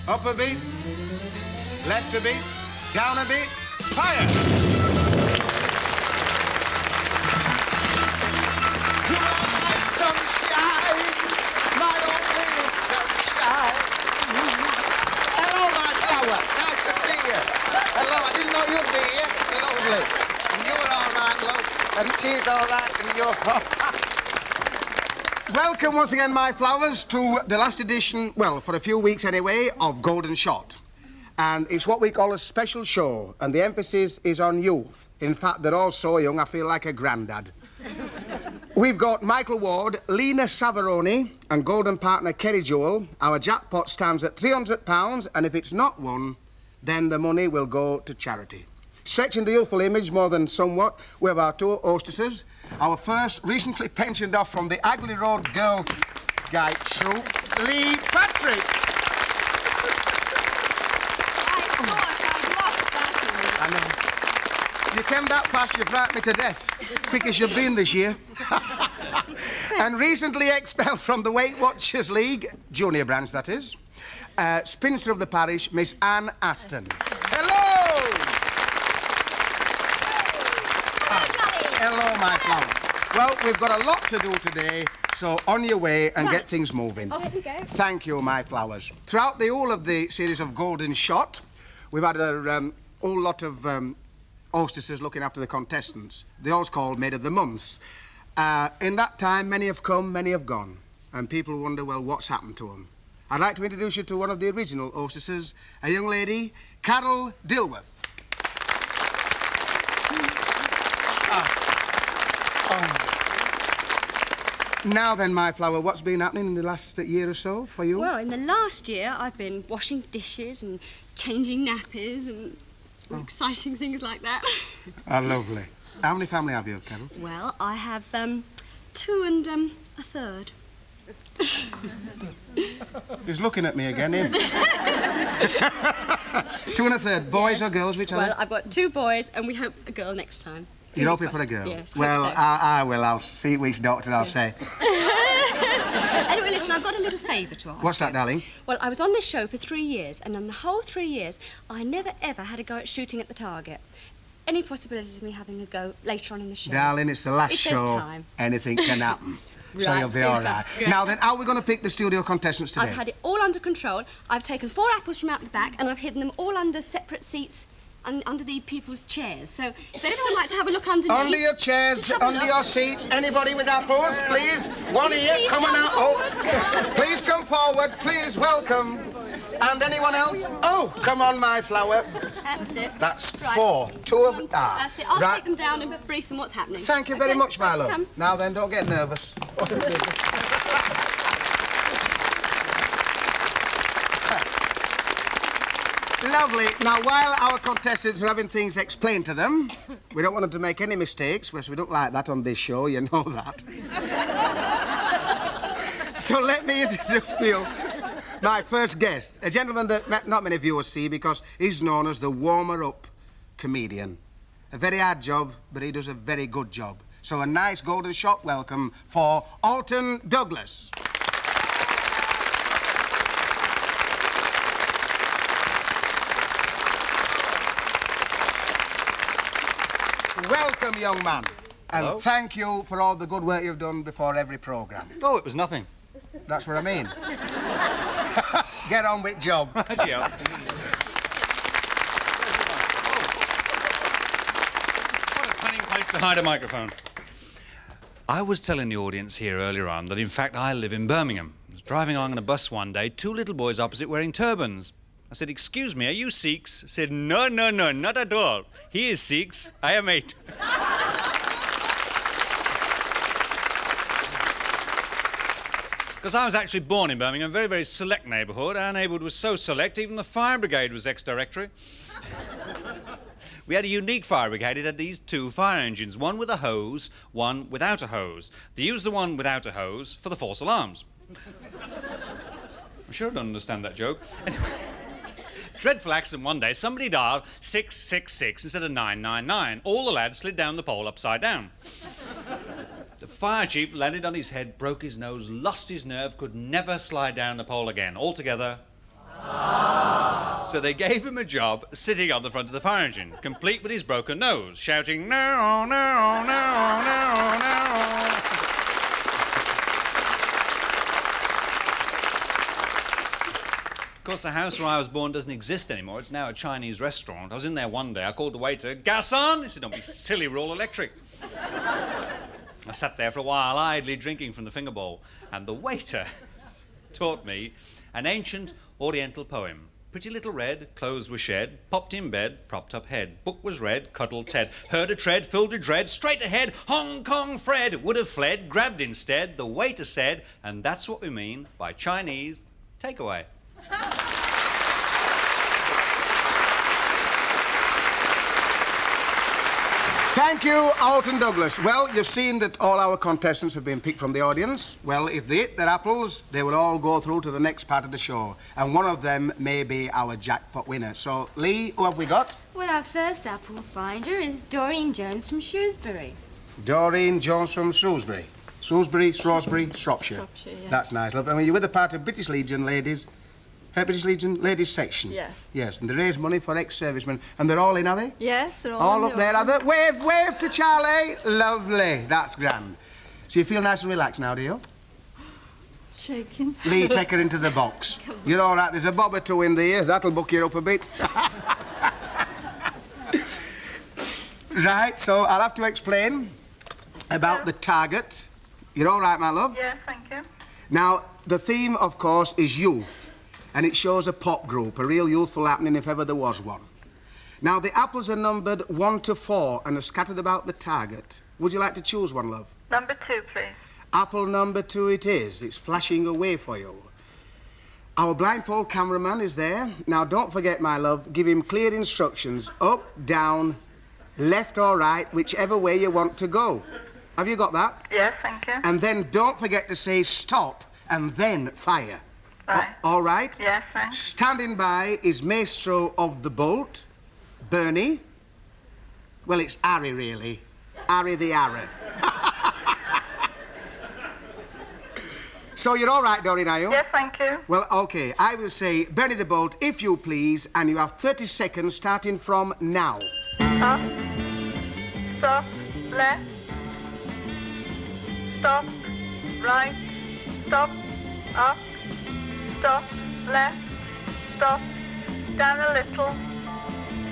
Up a bit, left a bit, down a bit, fire! You are my sunshine, my only sunshine. Hello, my flower. Nice to see you. Hello, I didn't know you'd be here. Lovely. And you're all right, love. And she's all right, and you're... Welcome once again, my flowers, to the last edition, well, for a few weeks anyway, of Golden Shot. And it's what we call a special show, and the emphasis is on youth. In fact, they're all so young, I feel like a granddad. We've got Michael Ward, Lena Savaroni, and golden partner Kerry Jewell. Our jackpot stands at £300, and if it's not won, then the money will go to charity. Stretching the youthful image more than somewhat, we have our two hostesses. Our first, recently pensioned off from the Agley Road Girl Guide troupe, Lee Patrick. I know. You came that fast, you frightened me to death. Quick as you've been this year. And recently expelled from the Weight Watchers League, junior branch that is, spinster of the parish, Miss Anne Aston. Hello! Hello, my flowers. Well, we've got a lot to do today, so on your way and get things moving. Off you go. Thank you, my flowers. Throughout the whole of the series of Golden Shot, we've had a whole lot of hostesses looking after the contestants. The all's called Maid of the Months. In that time, many have come, many have gone, and people wonder, well, what's happened to them? I'd like to introduce you to one of the original hostesses, a young lady, Carol Dilworth. Now then, my flower, what's been happening in the last year or so for you? Well, in the last year, I've been washing dishes and changing nappies and exciting things like that. Oh, lovely. How many family have you, Carol? Well, I have 2 and a third. He's looking at me again, him. 2 and a third, boys or girls, which are Well, they? I've got 2 boys, and we hope a girl next time. You're hoping for a girl? Yes. Well, hope so. I will. I'll see which doctor I'll say. Anyway, listen, I've got a little favour to ask. What's that, darling? Well, I was on this show for 3 years, and on the whole 3 years, I never, ever had a go at shooting at the target. Any possibilities of me having a go later on in the show? Darling, it's the last If there's show. time. Anything can happen. So Right, you'll be super. all right. Great. Now then, how are we going to pick the studio contestants today? I've had it all under control. I've taken 4 apples from out the back, and I've hidden them all under separate seats and under the people's chairs. So if anyone would like to have a look underneath... Under your chairs, just have a under look. your seats. Anybody with apples, please? One here, Please coming come out. forward. Oh, please come forward. Please welcome. And anyone else? Oh, come on, my flower. That's it. That's Right. 4. 2 of... That's it. I'll right. take them down and brief them what's happening. Thank you very Okay, much, my let's love. come. Now then, don't get nervous. Lovely. Now, while our contestants are having things explained to them, we don't want them to make any mistakes, because we don't like that on this show, you know that. So let me introduce to you my first guest, a gentleman that not many viewers see because he's known as the warmer-up comedian. A very hard job, but he does a very good job. So a nice Golden Shot welcome for Alton Douglas. Welcome, young man. Hello. And thank you for all the good work you've done before every programme. Oh, it was nothing. That's what I mean. Get on with job. Yeah. What a cunning place to hide a microphone. I was telling the audience here earlier on that, in fact, I live in Birmingham. I was driving along on a bus one day, 2 little boys opposite wearing turbans. I said, "Excuse me, are you Sikhs?" I said, "No, no, no, not at all. He is Sikhs. I am 8. Because I was actually born in Birmingham, a very, very select neighbourhood. Our neighbourhood was so select, even the fire brigade was ex-directory. We had a unique fire brigade. It had these 2 fire engines, one with a hose, one without a hose. They used the one without a hose for the false alarms. I'm sure I don't understand that joke. Anyway, dreadful accident one day. Somebody dialed 666 instead of 999. All the lads slid down the pole upside down. The fire chief landed on his head, broke his nose, lost his nerve, could never slide down the pole again. Altogether, So they gave him a job sitting on the front of the fire engine, complete with his broken nose, shouting, no, no, no, no, no. Of course, the house where I was born doesn't exist anymore. It's now a Chinese restaurant. I was in there one day. I called the waiter, "Garçon!" He said, "Don't be silly, we're all electric." I sat there for a while, idly drinking from the finger bowl, and the waiter taught me an ancient Oriental poem. Pretty little red, clothes were shed, popped in bed, propped up head. Book was read, cuddled Ted. Heard a tread, filled with dread, straight ahead, Hong Kong Fred. Would have fled, grabbed instead, the waiter said, and that's what we mean by Chinese takeaway. Thank you, Alton Douglas. Well, you've seen that all our contestants have been picked from the audience. Well, if they hit their apples, they will all go through to the next part of the show. And one of them may be our jackpot winner. So, Lee, who have we got? Well, our first apple finder is Doreen Jones from Shrewsbury. Doreen Jones from Shrewsbury. Shrewsbury, Shropshire. Shropshire, yeah. That's nice, love. And you're with a part of British Legion ladies. British Legion ladies section. Yes. Yes, and they raise money for ex-servicemen. And they're all in, are they? Yes, they're All in up there, are they? Wave, wave to Charlie. Lovely. That's grand. So you feel nice and relaxed now, do you? Shaking. Lee, take her into the box. You're all right. There's a bob or two in there. That'll buck you up a bit. Right, so I'll have to explain about the target. You're all right, my love? Yes, thank you. Now, the theme, of course, is youth. And it shows a pop group, a real youthful happening if ever there was one. Now, the apples are numbered 1 to 4 and are scattered about the target. Would you like to choose one, love? Number 2, please. Apple number 2 it is. It's flashing away for you. Our blindfold cameraman is there. Now, don't forget, my love, give him clear instructions. Up, down, left or right, whichever way you want to go. Have you got that? Yes, thank you. And then don't forget to say stop and then fire. Right. All right? Yes, thanks. Standing by is Maestro of the Bolt, Bernie. Well, it's Harry, really. Harry the Harry. So you're all right, Doreen, are you? Yes, thank you. Well, OK. I will say, Bernie the Bolt, if you please, and you have 30 seconds starting from now. Up. Stop. Left. Stop. Right. Stop. Up. Stop. Left. Stop. Down a little.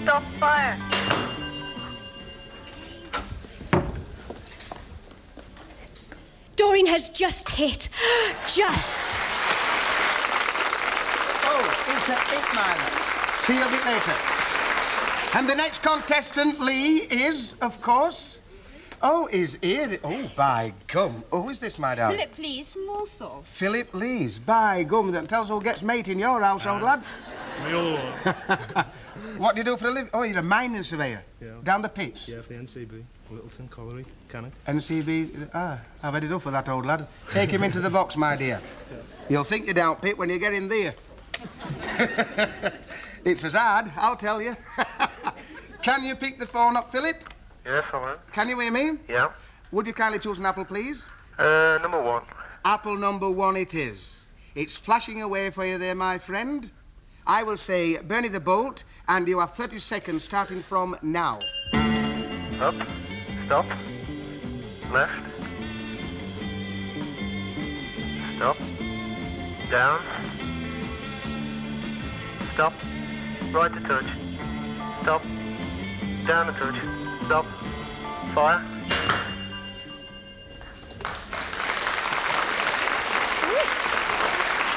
Stop. Fire. Doreen has just hit. Just. Oh, is that it, man? See you a bit later. And the next contestant, Lee, is, of course... Oh, is here. Oh, by gum. Oh, who is this, my darling? Philip Lees from Walsall. Philip Lees. By gum. That tells who gets mate in your house, old lad. What do you do for a living? Oh, you're a mining surveyor. Yeah. Down the pits. Yeah, for the NCB, Littleton Colliery, Cannock. NCB. I've had enough of that, old lad. Take him into the box, my dear. You'll think you're down pit when you get in there. It's as hard, I'll tell you. Can you pick the phone up, Philip? Yes, I will. Can you hear me? Yeah. Would you kindly choose an apple, please? Number 1. Apple number 1 it is. It's flashing away for you there, my friend. I will say, Bernie the Bolt, and you have 30 seconds starting from now. Up. Stop. Left. Stop. Down. Stop. Right to touch. Stop. Down to touch. Stop. Fire.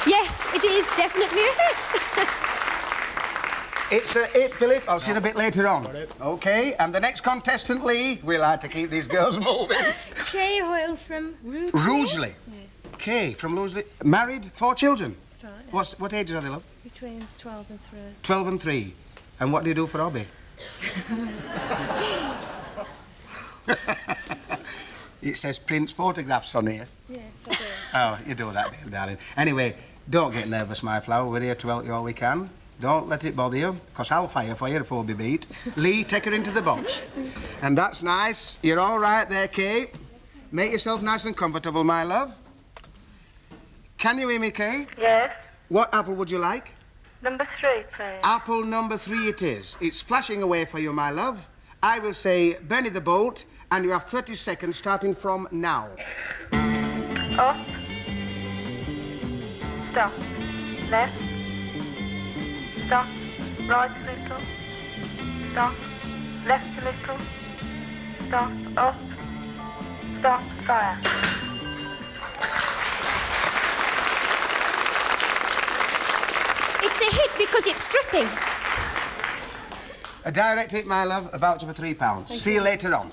Yes, it is definitely a hit. It's a hit, Philip. I'll see you a bit later on. OK, and the next contestant, Lee, we like to keep these girls moving. Kay Hoyle from Rugeley. Rugeley. Yes, Kay from Rugeley. Married, 4 children. that's right. What ages are they, love? Between 12 and 3. 12 and 3. And what do you do for hobby? It says Prince photographs on here. Yes, I do. Oh, you do that, dear darling. Anyway, don't get nervous, my flower. We're here to help you all we can. Don't let it bother you, because I'll fire for you if we'll be beat. Lee, take her into the box. And that's nice. You're all right there, Kay. Make yourself nice and comfortable, my love. Can you hear me, Kay? Yes. What apple would you like? Number 3, please. Apple number 3 it is. It's flashing away for you, my love. I will say Bernie the Bolt, and you have 30 seconds starting from now. Up. Stop. Left. Stop. Right a little. Stop. Left a little. Stop. Up. Stop. Fire. It's a hit because it's dripping. A direct hit, my love, a voucher for £3. See you later on.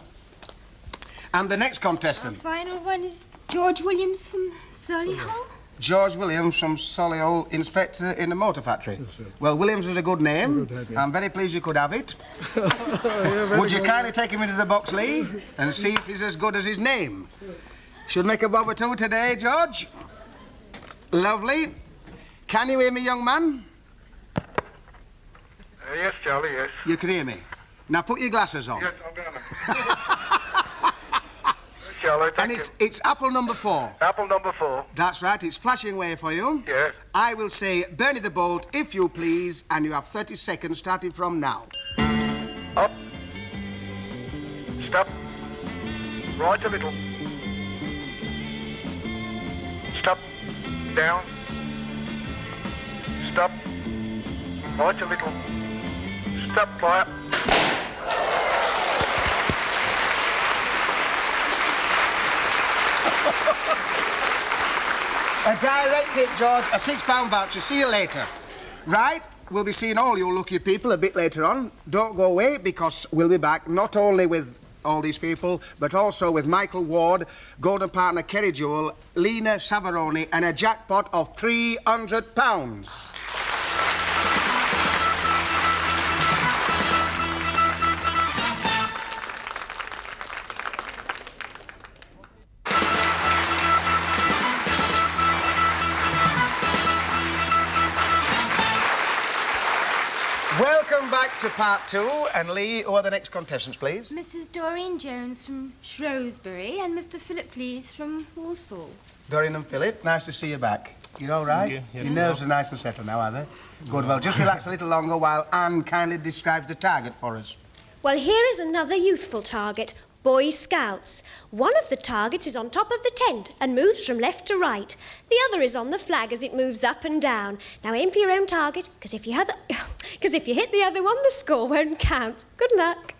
And the next contestant. Final one is George Williams from Solihull. George Williams from Solihull, inspector in the motor factory. Well, Williams is a good name. Good name, yeah. I'm very pleased you could have it. Yeah, Would you kindly take him into the box, Lee, and see if he's as good as his name? Should make a bob or two today, George. Lovely. Can you hear me, young man? Yes, Charlie, yes. You can hear me. Now put your glasses on. Yes, I'm going to. Charlie, And it's apple number 4. Apple number 4. That's right, it's flashing away for you. Yes. I will say Bernie the Bolt, if you please, and you have 30 seconds starting from now. Up. Stop. Right a little. Stop. Down. Stop. Right a little. Stop. Fire. A direct hit, George. A £6 voucher. See you later. Right? We'll be seeing all you lucky people a bit later on. Don't go away, because we'll be back not only with all these people, but also with Michael Ward, golden partner Kerry Jewell, Lena Savaroni, and a jackpot of £300. Welcome back to part 2. And Lee, who are the next contestants, please? Mrs. Doreen Jones from Shrewsbury and Mr. Philip Lees from Walsall. Doreen and Philip, nice to see you back. You all right? Thank you. Yes, Your nerves are nice and settled now, are they? Good, well, just relax a little longer while Anne kindly describes the target for us. Well, here is another youthful target, Boy Scouts. One of the targets is on top of the tent and moves from left to right. The other is on the flag as it moves up and down. Now aim for your own target, because if you hit the other one, the score won't count. Good luck.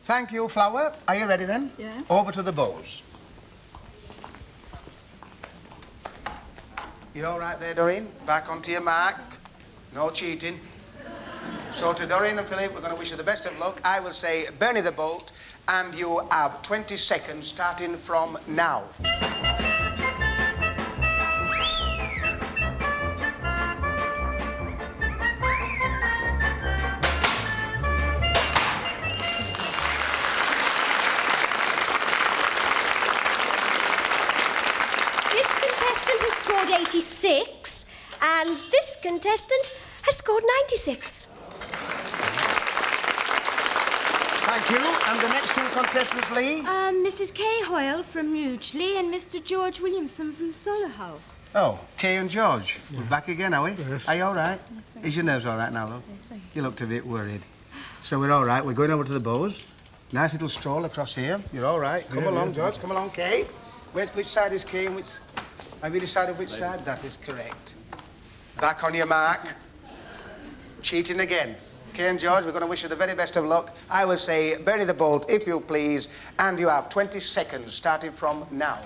Thank you, Flower. Are you ready then? Yes. Over to the bows. You're all right there, Doreen? Back onto your mark. No cheating. So to Doreen and Philip, we're going to wish you the best of luck. I will say Bernie the Bolt, and you have 20 seconds starting from now. This contestant has scored 86, and this contestant has scored 96. Thank you. And the next 2 contestants, Lee? Mrs. Kay Hoyle from Rugeley and Mr. George Williamson from Solihull. Oh, Kay and George. We're back again, are we? Yes. Are you all right? Yes, Is your nerves all right now, love? Yes, You looked a bit worried. So we're all right. We're going over to the bows. Nice little stroll across here. You're all right. Come along, George. Come along, Kay. Which side is Kay and which... Have you decided which side? That is correct. Back on your mark. Cheating again. Kay and George, we're going to wish you the very best of luck. I will say, Bernie the Bolt, if you please, and you have 20 seconds starting from now.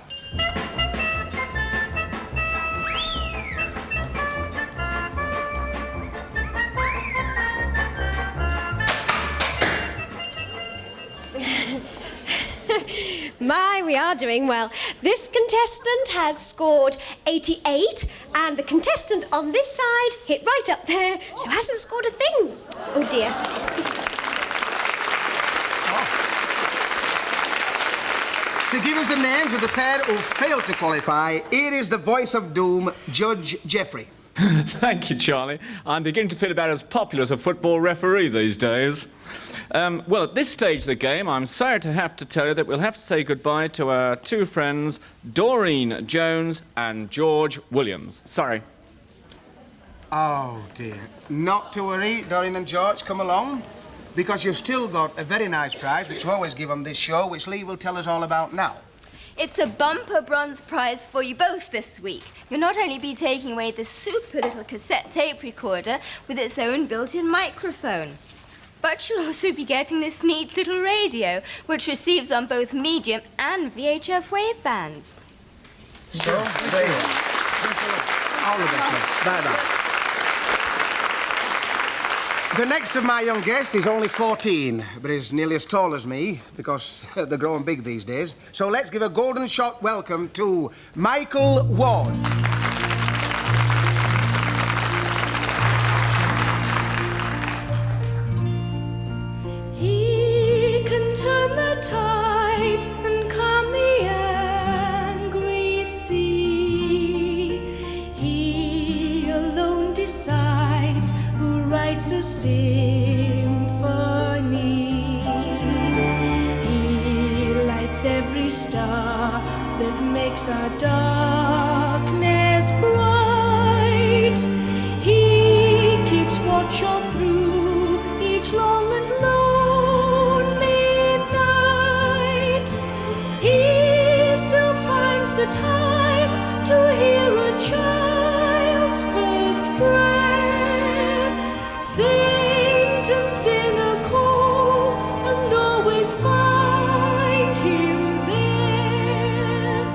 My, we are doing well. This contestant has scored 88, and the contestant on this side hit right up there, so hasn't scored a thing. Oh, dear. To give us the names of the pair who failed to qualify, here is the voice of doom, Judge Jeffrey. Thank you, Charlie. I'm beginning to feel about as popular as a football referee these days. Well, at this stage of the game, I'm sorry to have to tell you that we'll have to say goodbye to our 2 friends, Doreen Jones and George Williams. Sorry. Oh, dear. Not to worry, Doreen and George, come along. Because you've still got a very nice prize, which we always give on this show, which Lee will tell us all about now. It's a bumper bronze prize for you both this week. You'll not only be taking away this super little cassette tape recorder with its own built-in microphone, but you'll also be getting this neat little radio, which receives on both medium and VHF wave bands. So, there you are. All the best. Bye-bye. The next of my young guests is only 14, but is nearly as tall as me, because they're growing big these days. So let's give a golden shot welcome to Michael Ward. He can turn the tide and calm the angry sea. He alone decides who writes a symphony. He lights every star that makes our darkness bright. He keeps watch all through each long and lonely night. He still finds the time to hear a child's first prayer. Saint and sinner call and always find him there.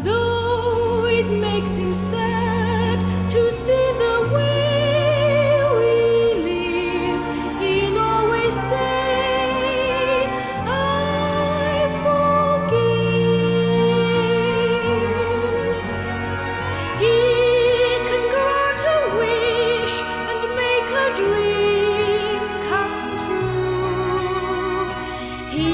Though it makes him sad to see the way we live, he'll always say, I forgive. He can grant a wish and make a dream come true. He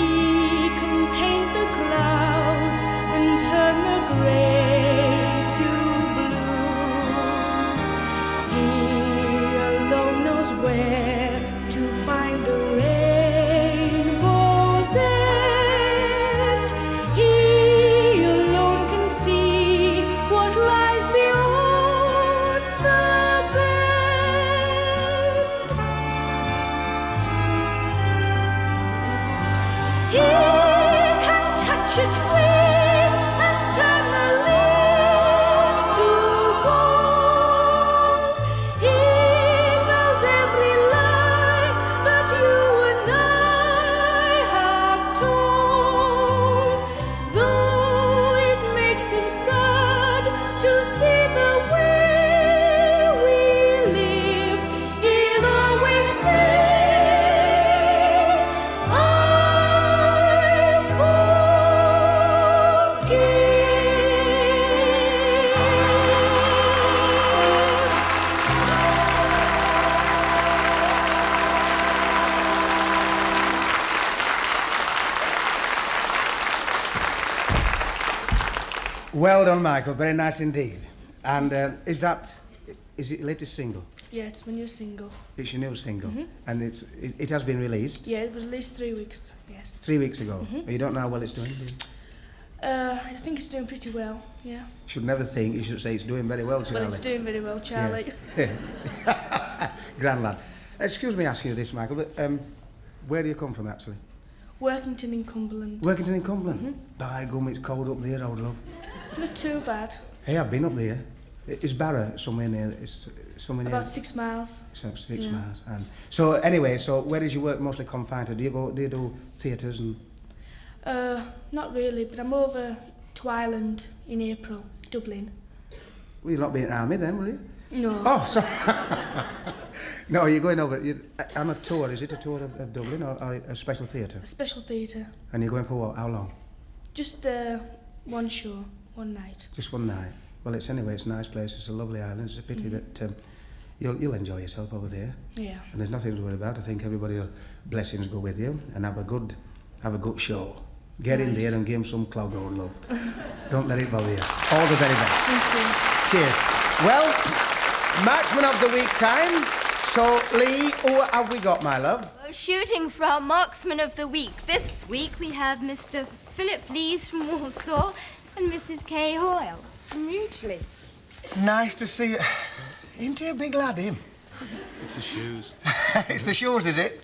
can paint the clouds and turn the gray to blue. He alone knows where to find the rainbow's end. He alone can see what lies beyond the bend. He can touch a tree and turn the leaves to gold. He knows every lie that you and I have told. Though it makes him sad to see the way we live, he'll always say, I Well done, Michael. Very nice indeed. And is it your latest single? Yeah, it's my new single. It's your new single? And it has been released? Yeah, it was released 3 weeks, yes. 3 weeks ago? You don't know how well it's doing, do you? I think it's doing pretty well, yeah. You should never think, you should say it's doing very well, Charlie. Well, it's doing very well, Charlie. Yeah. Grand lad. Excuse me asking you this, Michael, but where do you come from, actually? Workington in Cumberland. Workington in Cumberland? By gum, it's cold up there, old love. Not too bad. Hey, I've been up there. Is Barra somewhere near? About 6 miles. So 6 miles. And so anyway, so where is your work mostly confined to? Do you do theatres and? Not really, but I'm over to Ireland in April, Dublin. Well, you'll not be in the army then, will you? No. Oh, sorry. No, you're going over. On a tour. Is it a tour of Dublin or a special theatre? A special theatre. And you're going for what? How long? Just one show, one night. Just one night. Well, it's a nice place. It's a lovely island. It's a pity, but you'll enjoy yourself over there. Yeah. And there's nothing to worry about. I think everybody will blessings go with you and have a good show. Get in there and give him some clog old love. Don't let it bother you. All the very best. Thank you. Cheers. Well, Marksman of the Week time. So, Lee, who have we got, my love? Shooting for our Marksman of the Week. This week we have Mr. Philip Lees from Warsaw and Mrs. Kay Hoyle from Rugeley. Nice to see you. Ain't he a big lad, him? It's the shoes. It's the shoes, is it?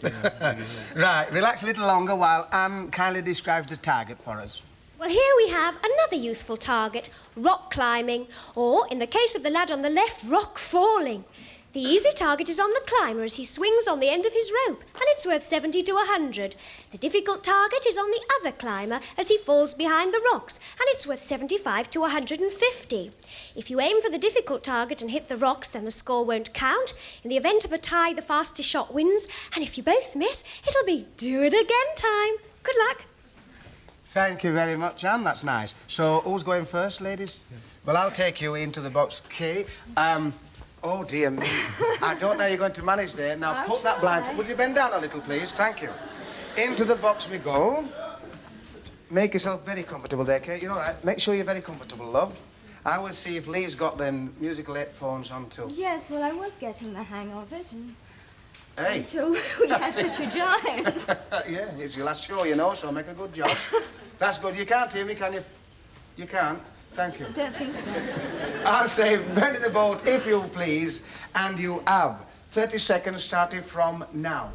Right, relax a little longer while Anne kindly describes the target for us. Well, here we have another youthful target, rock climbing, or, in the case of the lad on the left, rock falling. The easy target is on the climber as he swings on the end of his rope, and it's worth 70 to 100. The difficult target is on the other climber as he falls behind the rocks, and it's worth 75 to 150. If you aim for the difficult target and hit the rocks, then the score won't count. In the event of a tie, the fastest shot wins, and if you both miss, it'll be do it again time. Good luck. Thank you very much, Anne. That's nice. So, who's going first, ladies? Yeah. Well, I'll take you into the box, Kay. Oh, dear me. I don't know how you're going to manage there. Now, put that blindfold. Would you bend down a little, please? Thank you. Into the box we go. Make yourself very comfortable there, Kay. You're all right. Make sure you're very comfortable, love. I will see if Lee's got them musical headphones on, too. Yes, well, I was getting the hang of it, and... Hey. Until we had such a giant. Yeah, it's your last show, you know, so make a good job. That's good. You can't hear me, can you? You can't? Thank you. I don't think so. I'll say, bend the boat, if you please, and you have 30 seconds starting from now.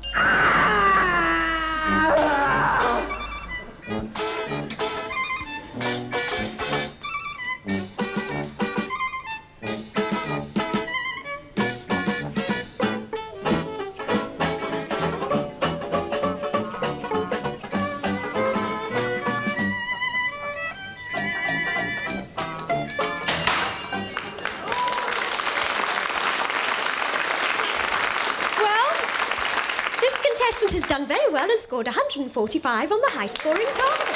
Has done very well and scored 145 on the high-scoring target.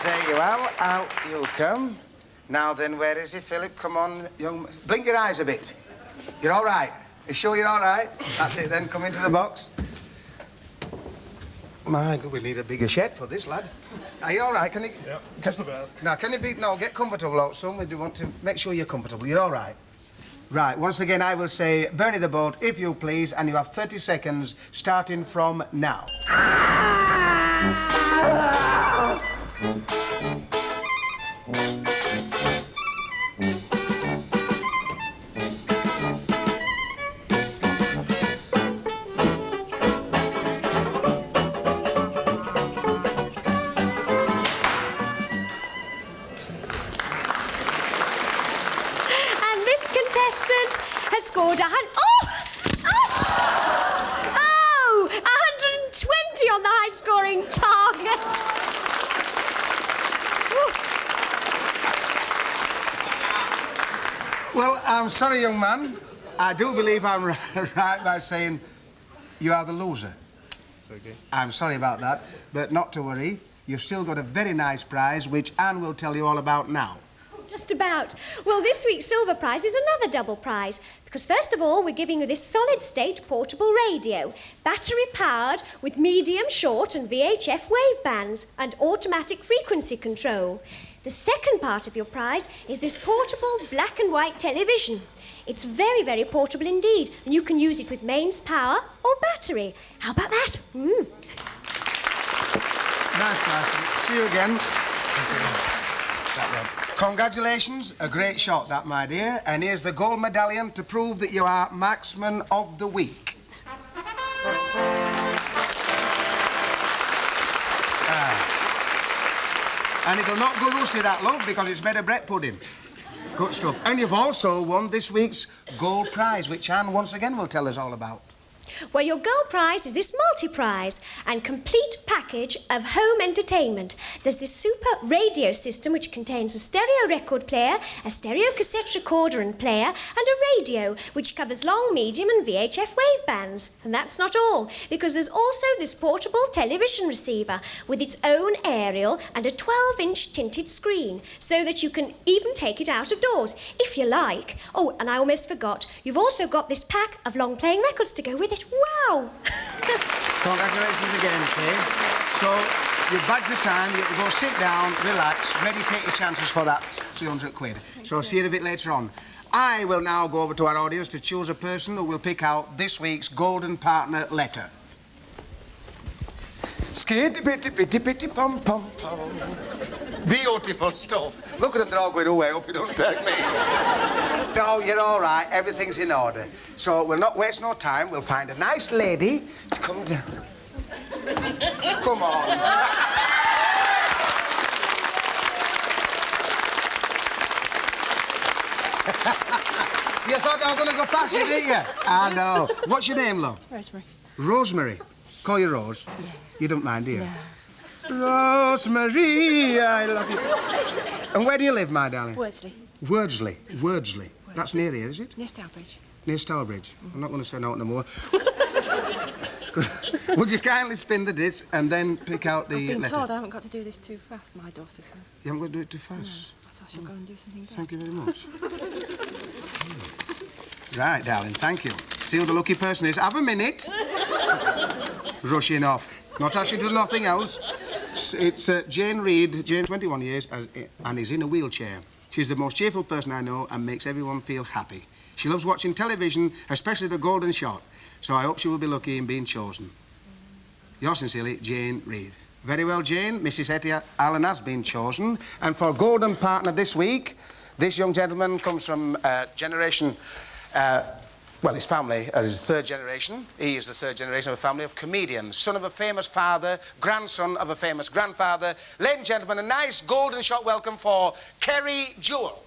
There you are. Out you come. Now then, where is he, Philip? Come on, young... Blink your eyes a bit. You're all right? You sure you're all right? That's it, then. Come into the box. My God, we need a bigger shed for this, lad. Are you all right? Can you... Yeah, just about. Now, can you be... No, get comfortable out, son. We do want to make sure you're comfortable. You're all right? Right, once again, I will say, Bernie the boat, if you please, and you have 30 seconds, starting from now. Has scored 120 on the high-scoring target. Well, I'm sorry, young man. I do believe I'm right by saying you are the loser. It's okay. I'm sorry about that, but not to worry. You've still got a very nice prize, which Anne will tell you all about now. Just about. Well, this week's silver prize is another double prize, because first of all, we're giving you this solid-state portable radio, battery-powered with medium, short and VHF wave bands and automatic frequency control. The second part of your prize is this portable black and white television. It's very, very portable indeed, and you can use it with mains power or battery. How about that? Nice prize. See you again. Congratulations, a great shot, that, my dear. And here's the gold medallion to prove that you are Marksman of the Week. And it'll not go rusty, that, love, because it's made of bread pudding. Good stuff. And you've also won this week's gold prize, which Anne once again will tell us all about. Well, your gold prize is this multi-prize and complete package of home entertainment. There's this super radio system which contains a stereo record player, a stereo cassette recorder and player, and a radio which covers long, medium and VHF wave bands. And that's not all, because there's also this portable television receiver with its own aerial and a 12-inch tinted screen, so that you can even take it out of doors, if you like. Oh, and I almost forgot, you've also got this pack of long-playing records to go with it. Wow! Congratulations again, Kay. So, you've badged the time, you can go sit down, relax, ready to take your chances for that 300 quid. So, see you a bit later on. I will now go over to our audience to choose a person who will pick out this week's Golden Partner letter. Skitty bitty bitty bitty pom pom pom. Beautiful stuff. Look at them, they're all going away. Hope you don't take me. No, you're all right. Everything's in order. So we'll not waste no time. We'll find a nice lady to come down. Come on. You thought I was going to go past you, didn't you? I know. What's your name, love? Rosemary. Rosemary. Call you Rose? Yeah. You don't mind, do you? No. Rosemary, I love you. And where do you live, my darling? Worsley. Wordsley. That's near here, is it? Near Stourbridge. Near Stourbridge. I'm not going to say no more. Would you kindly spin the disc and then pick out the I've been letter? told I haven't got to do this too fast, my daughter said. You haven't got to do it too fast? No, I thought I should go and do something better. Thank you very much. Right, darling, thank you. See who the lucky person is. Have a minute. Rushing off. Not actually doing nothing else. It's Jane Reid. Jane, 21 years, and is in a wheelchair. She's the most cheerful person I know and makes everyone feel happy. She loves watching television, especially The Golden Shot. So I hope she will be lucky in being chosen. Yours sincerely, Jane Reid. Very well, Jane. Mrs. Hetty Allen has been chosen. And for Golden Partner this week, this young gentleman comes from generation... well, his family are his third generation. He is the third generation of a family of comedians. Son of a famous father, grandson of a famous grandfather. Ladies and gentlemen, a nice Golden Shot welcome for Kerry Jewell.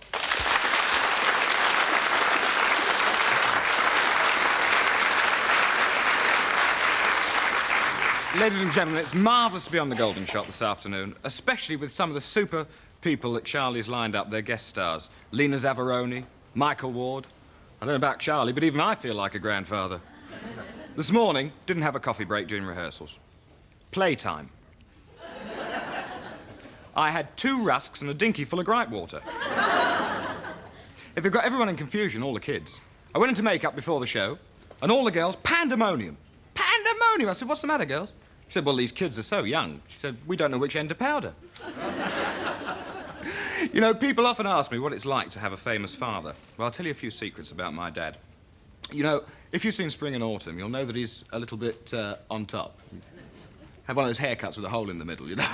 Ladies and gentlemen, it's marvellous to be on the Golden Shot this afternoon, especially with some of the super people that Charlie's lined up, their guest stars. Lena Zavaroni, Michael Ward. I don't know about Charlie, but even I feel like a grandfather. This morning, didn't have a coffee break during rehearsals. Playtime. I had 2 rusks and a dinky full of gripe water. If they've got everyone in confusion, all the kids. I went into makeup before the show, and all the girls, pandemonium. Pandemonium! I said, what's the matter, girls? She said, well, these kids are so young. She said, we don't know which end to powder. You know, people often ask me what it's like to have a famous father. Well, I'll tell you a few secrets about my dad. You know, if you've seen Spring and Autumn, you'll know that he's a little bit on top. Have one of those haircuts with a hole in the middle, you know.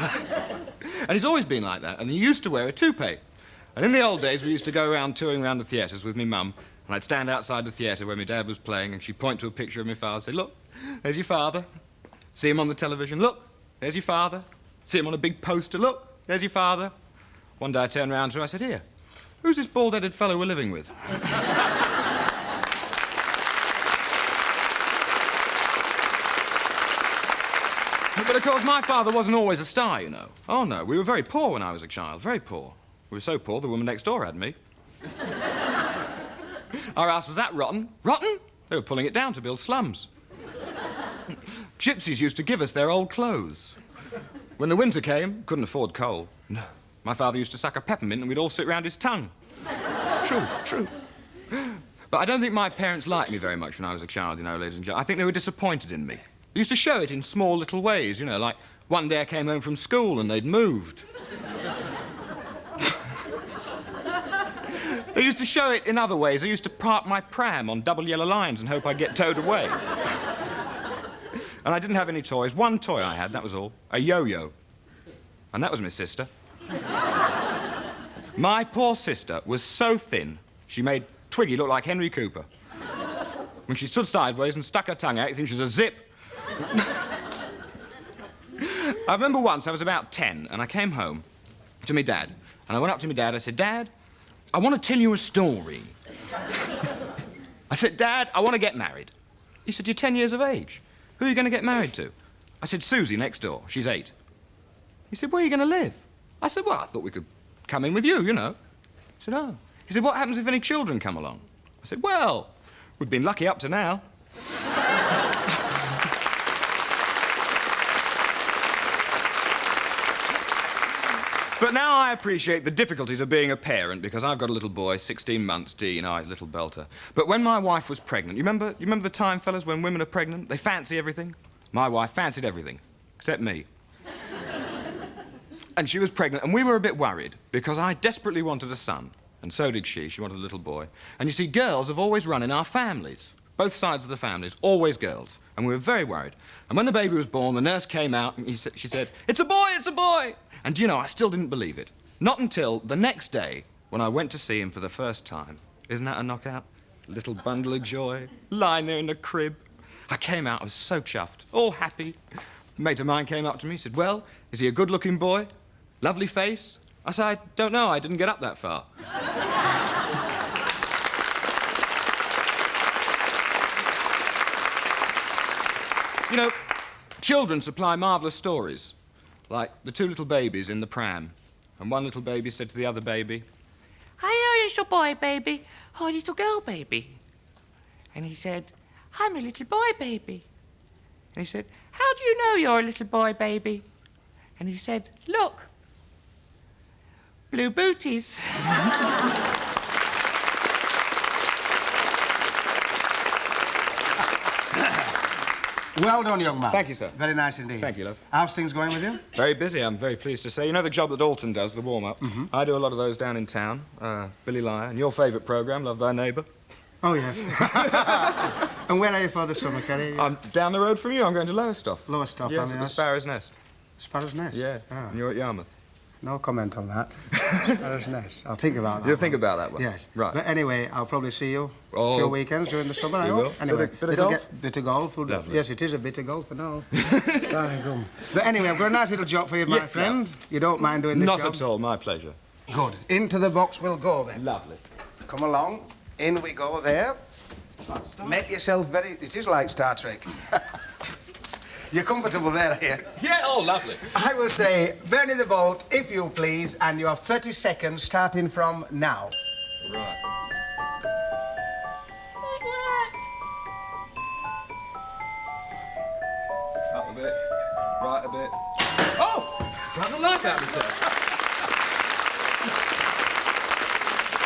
And he's always been like that, and he used to wear a toupee. And in the old days, we used to go around touring around the theatres with me mum, and I'd stand outside the theatre where my dad was playing, and she'd point to a picture of my father and say, look, there's your father. See him on the television, look, there's your father. See him on a big poster, look, there's your father. One day I turned round to her, I said, here, who's this bald-headed fellow we're living with? But of course, my father wasn't always a star, you know. Oh, no, we were very poor when I was a child, very poor. We were so poor, the woman next door had me. Our house was that rotten. Rotten? They were pulling it down to build slums. Gypsies used to give us their old clothes. When the winter came, couldn't afford coal. No. My father used to suck a peppermint and we'd all sit round his tongue. True. But I don't think my parents liked me very much when I was a child, you know, ladies and gentlemen. I think they were disappointed in me. They used to show it in small little ways, you know, like one day I came home from school and they'd moved. They used to show it in other ways. They used to park my pram on double yellow lines and hope I'd get towed away. And I didn't have any toys. One toy I had, that was all. A yo-yo. And that was my sister. My poor sister was so thin, she made Twiggy look like Henry Cooper. When she stood sideways and stuck her tongue out, you think she was a zip. I remember once I was about 10 and I came home to my dad. And I went up to my dad, I said, Dad, I want to tell you a story. I said, Dad, I want to get married. He said, you're 10 years of age. Who are you going to get married to? I said, Susie next door. She's 8. He said, where are you going to live? I said, well, I thought we could come in with you, you know. He said, oh. He said, what happens if any children come along? I said, well, we've been lucky up to now. But now I appreciate the difficulties of being a parent because I've got a little boy, 16 months, Dean, he's a little belter. But when my wife was pregnant, you remember the time, fellas, when women are pregnant? They fancy everything. My wife fancied everything, except me. And she was pregnant, and we were a bit worried because I desperately wanted a son, and so did she. She wanted a little boy. And you see, girls have always run in our families. Both sides of the families, always girls. And we were very worried. And when the baby was born, the nurse came out and she said, "It's a boy, it's a boy!" And do you know, I still didn't believe it. Not until the next day when I went to see him for the first time. Isn't that a knockout? Little bundle of joy, lying there in the crib. I came out, I was so chuffed, all happy. A mate of mine came up to me, said, "Well, is he a good-looking boy? Lovely face?" I said, "I don't know, I didn't get up that far." You know, children supply marvellous stories, like the two little babies in the pram. And one little baby said to the other baby, "Hi, little boy, baby. Hi, little girl, baby." And he said, "I'm a little boy, baby." And he said, "How do you know you're a little boy, baby?" And he said, "Look, blue booties." Well done, young man. Thank you, sir. Very nice indeed. Thank you, love. How's things going with you? Very busy, I'm very pleased to say. You know the job that Dalton does, the warm-up? I do a lot of those down in town. Billy Liar, and your favourite programme, Love Thy Neighbour. Oh, yes. And where are you for the summer, Kerry? I'm down the road from you. I'm going to Lowestoft. Lowestoft, yes, I mean, at the Sparrow's Nest. Sparrow's Nest? Yeah, Ah. and you're at Yarmouth. No comment on that. Sparrow's Nest. I'll think about that. You'll think about that one? Yes. Right. But anyway, I'll probably see you Oh. a few weekends during the summer, I You hope. will. Anyway, Bit of golf? Bit of golf. Lovely. Yes, it is a bit of golf and all. But anyway, I've got a nice little job for you, my Yes, friend. love. You don't mind doing this Not job? at all, my pleasure. Good. Into the box we'll go then. Lovely. Come along. In we go there. Make yourself very... It is like Star Trek. You're comfortable there, are you? Yeah, oh, lovely. I will say, Bernie the Bolt, if you please, and you have 30 seconds starting from now. Right. Up a bit, right a bit. Oh! Got the life out of it,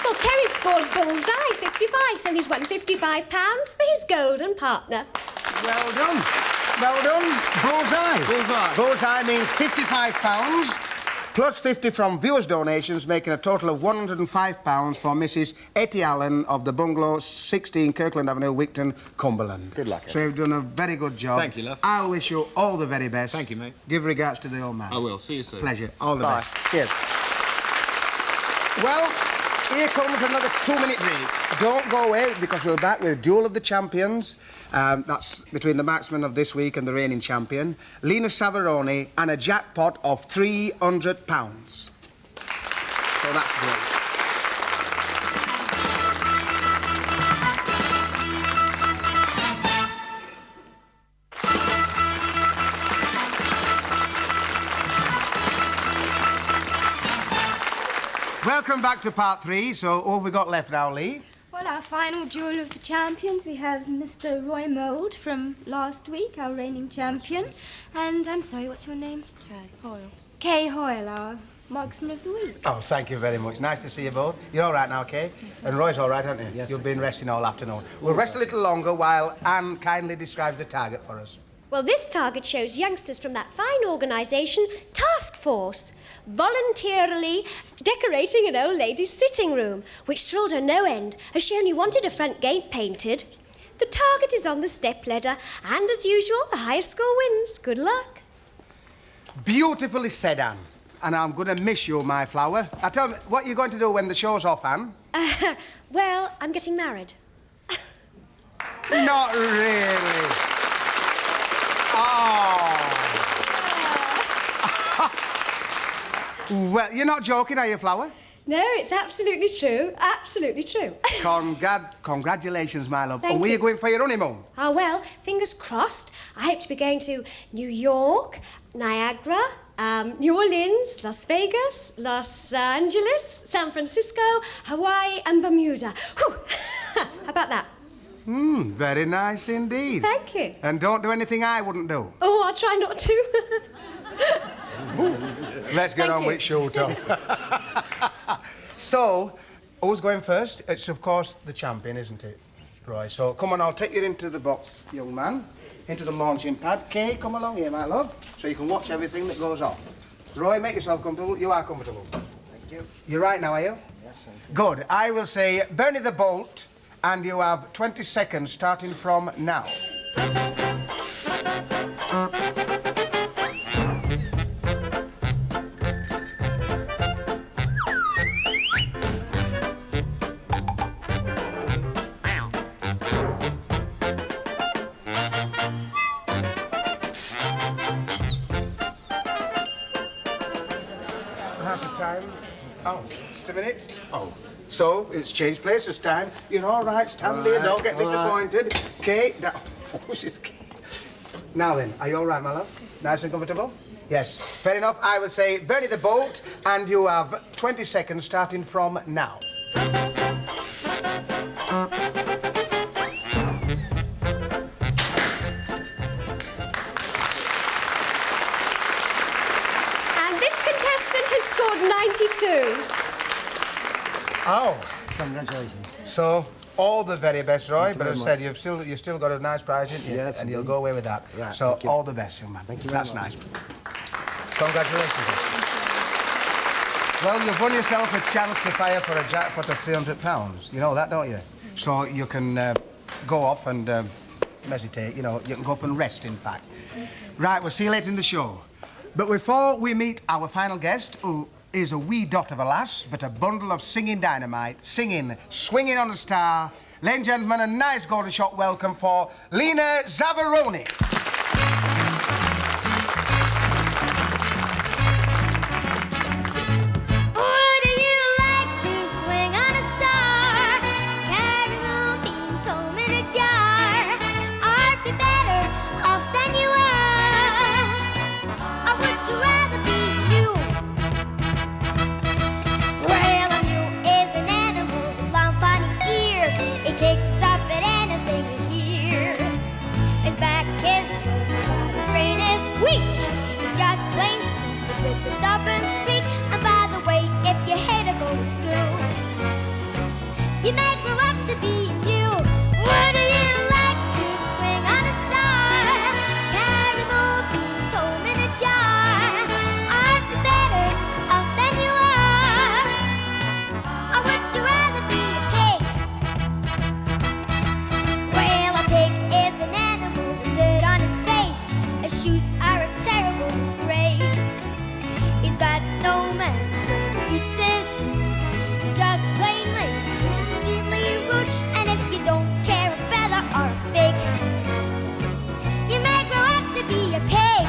Well, Kerry scored bullseye, 55, so he's won £55 for his golden partner. Well done. Well done. Bullseye. Bullseye. Bullseye means £55 plus 50 from viewers' donations, making a total of £105 for Mrs. Etty Allen of the Bungalow, 16 Kirkland Avenue, Wigton, Cumberland. Good luck, So you've done a very good job. Thank you, love. I'll wish you all the very best. Thank you, mate. Give regards to the old man. I will. See you soon. Pleasure. All the Bye. best. Cheers. Well, here comes another 2-minute break. Don't go away, because we're back with Duel of the Champions. That's between the marksman of this week and the reigning champion, Lena Savaroni, and a jackpot of £300. So that's great. Welcome back to part 3. So, what have we got left now, Lee? Well, our final duel of the champions, we have Mr. Roy Mould from last week, our reigning champion. And I'm sorry, what's your name? Kay Hoyle. Kay Hoyle, our marksman of the week. Oh, thank you very much. Nice to see you both. You're all right now, Kay? Yes, And Roy's all right, aren't you? Yes, You've been resting all afternoon. We'll rest a little longer while Anne kindly describes the target for us. Well, this target shows youngsters from that fine organisation, Task Force, voluntarily decorating an old lady's sitting room, which thrilled her no end, as she only wanted a front gate painted. The target is on the stepladder, and as usual, the highest score wins. Good luck. Beautifully said, Anne. And I'm going to miss you, my flower. Now, tell me, what are you going to do when the show's off, Anne? Well, I'm getting married. Not really. Well, you're not joking, are you, Flower? No, it's absolutely true. Absolutely true. Congratulations, my love. Thank and where you. you going for your honeymoon? Oh, well, fingers crossed. I hope to be going to New York, Niagara, New Orleans, Las Vegas, Los Angeles, San Francisco, Hawaii and Bermuda. Whew. How about that? Very nice indeed. Thank you. And don't do anything I wouldn't do. Oh, I'll try not to. Let's get Thank on you. with shoot off. So, who's going first? It's, of course, the champion, isn't it, Roy? So, come on, I'll take you into the box, young man. Into the launching pad. Kay, come along here, my love, so you can watch everything that goes on. Roy, make yourself comfortable. You are comfortable. Thank you. You're right now, are you? Yes, sir. Good. I will say, Bernie the Bolt, And you have 20 seconds starting from now. How's the time? Oh, just a minute. Oh, so it's changed places time. You're all right, stand there, don't get disappointed. Kate, now, now then, are you all right, my love? Nice and comfortable? Yes, fair enough. I would say bury the bolt, and you have 20 seconds starting from now. Has scored 92. Oh, congratulations. So, all the very best, Roy. But as I said, you've still got a nice prize, didn't you? Yes, and you'll go away with that. Right, so, thank you. all the best, young man. Thank you very That's much. nice. Congratulations. Well, you've won yourself a chance to fire for a jackpot of £300. You know that, don't you? So you can go off and meditate. You know, you can go off and rest, in fact. Right, we'll see you later in the show. But before we meet our final guest, who is a wee dot of a lass, but a bundle of singing dynamite, singing, swinging on a star, ladies and gentlemen, a nice golden shot welcome for Lena Zavaroni. Kicks up at anything he hears. His back is broken, but his brain is weak. He's just plain stupid with a stubborn streak. And by the way, if you hate to go to school, you may grow up to be you. Would you like to swing on a star? Carry moonbeams home in a jar? Aren't you better off than you are? Or would you rather be a pig? Well, a pig is an animal with dirt on its face. His shoes are a terrible disgrace. He's got no manners when he eats his food. He's just plain lazy and extremely rude. And if you don't care a feather or a fig, you may grow up to be a pig.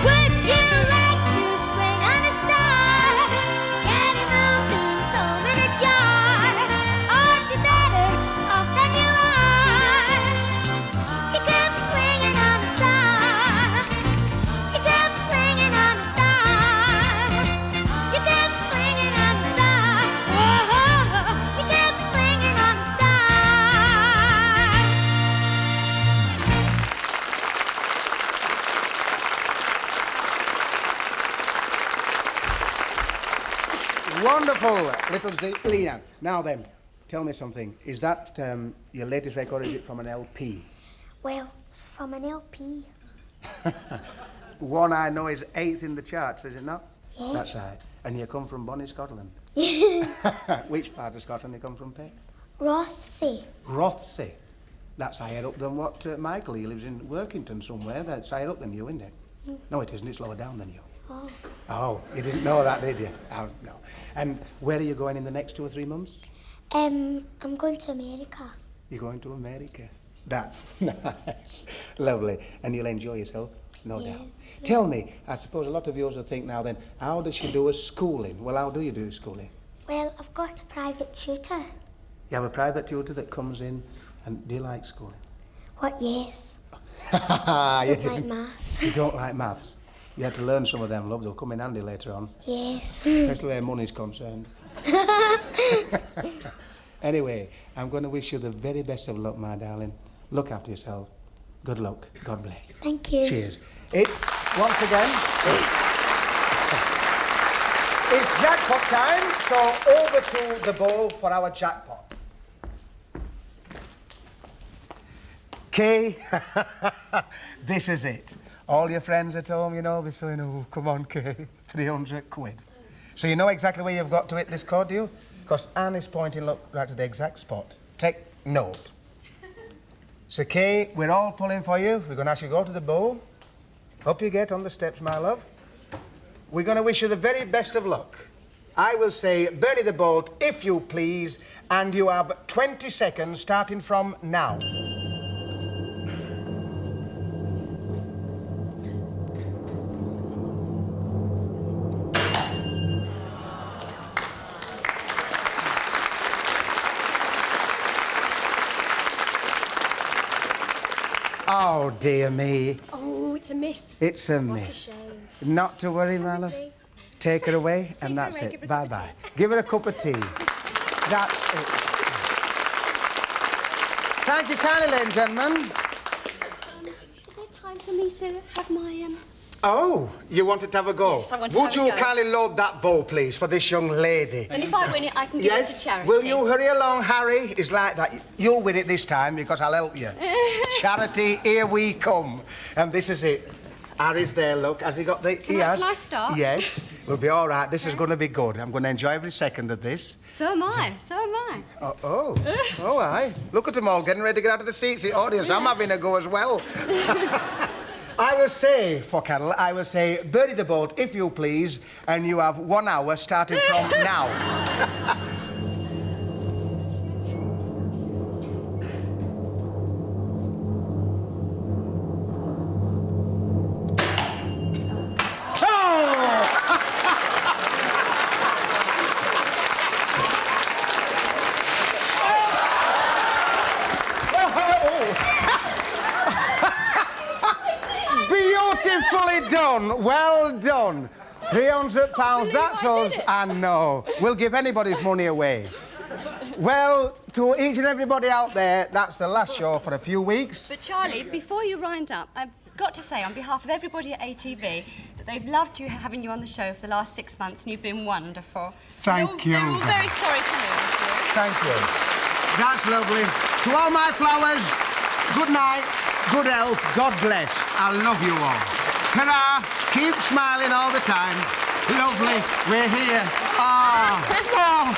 Would you like to swing on a star? Carry moonbeams home in a jar? Or be better off than you are? You could be swinging on a star. You could be swinging on a star. You could be swinging on a star. Whoa, you could be swinging on a star. Wonderful, little Lena. Now then, tell me something. Is that your latest record, or is it from an LP? Well, from an LP. One I know is 8th in the charts, is it not? Yes. That's right. And you come from Bonnie, Scotland. Which part of Scotland you come from, Pete? Rothsay. Rothsay. That's higher up than what Michael, he lives in Workington somewhere. That's higher up than you, isn't it? No, it isn't. It's lower down than you. Oh. Oh, you didn't know that, did you? Oh, no. And where are you going in the next 2 or 3 months? I'm going to America. You're going to America. That's nice. Lovely. And you'll enjoy yourself, no doubt. Tell me, I suppose a lot of yours will think now then, how does she do her schooling? Well, how do you do schooling? Well, I've got a private tutor. You have a private tutor that comes in, and do you like schooling? What, yes. I don't like maths. You don't like maths? You have to learn some of them, love. They'll come in handy later on. Yes. Especially where money's concerned. Anyway, I'm going to wish you the very best of luck, my darling. Look after yourself. Good luck. God bless. Thank you. Cheers. It's, once again, it's jackpot time, so over to the bowl for our jackpot. Kay, this is it. All your friends at home, you know, they're saying, oh, come on, Kay, 300 quid. So you know exactly where you've got to hit this card, do you? Because Anne is pointing, look, right to the exact spot. Take note. So, Kay, we're all pulling for you. We're going to ask you to go to the bowl. Up you get on the steps, my love. We're going to wish you the very best of luck. I will say, Bernie the bolt, if you please, and you have 20 seconds starting from now. Oh, dear me. Oh, it's a miss. It's a What miss. a shame. Not to worry, my love. Take her away, and that's it. Bye-bye. Give her a cup of tea. That's it. Thank you kindly, ladies and gentlemen. Is there time for me to have my, Oh, you wanted to have a go? Yes, I want to Would have a you go. kindly load that bowl, please, for this young lady? And if I win it, I can give it to charity. Will you hurry along, Harry? It's like that. You'll win it this time because I'll help you. Charity, here we come. And this is it. Harry's there, look. Has he got the... Can I start? Yes. We'll be all right. This is going to be good. I'm going to enjoy every second of this. So am I. So am I. Oh, aye. Look at them all getting ready to get out of the seats. The audience, I'm having a go as well. I will say, for Carol, I will say, Bertie the boat, if you please, and you have 1 hour starting from now. Beautifully done. Well done. £300, that's us. And no, we'll give anybody's money away. Well, to each and everybody out there, that's the last show for a few weeks. But, Charlie, before you wind up, I've got to say, on behalf of everybody at ATV, that they've loved you, having you on the show for the last 6 months, and you've been wonderful. Thank you. They're all very sorry to lose you. Thank you. That's lovely. To all my flowers, good night, good health, God bless. I love you all. Ta-ra! Keep smiling all the time. Lovely. We're here. Ah. Oh.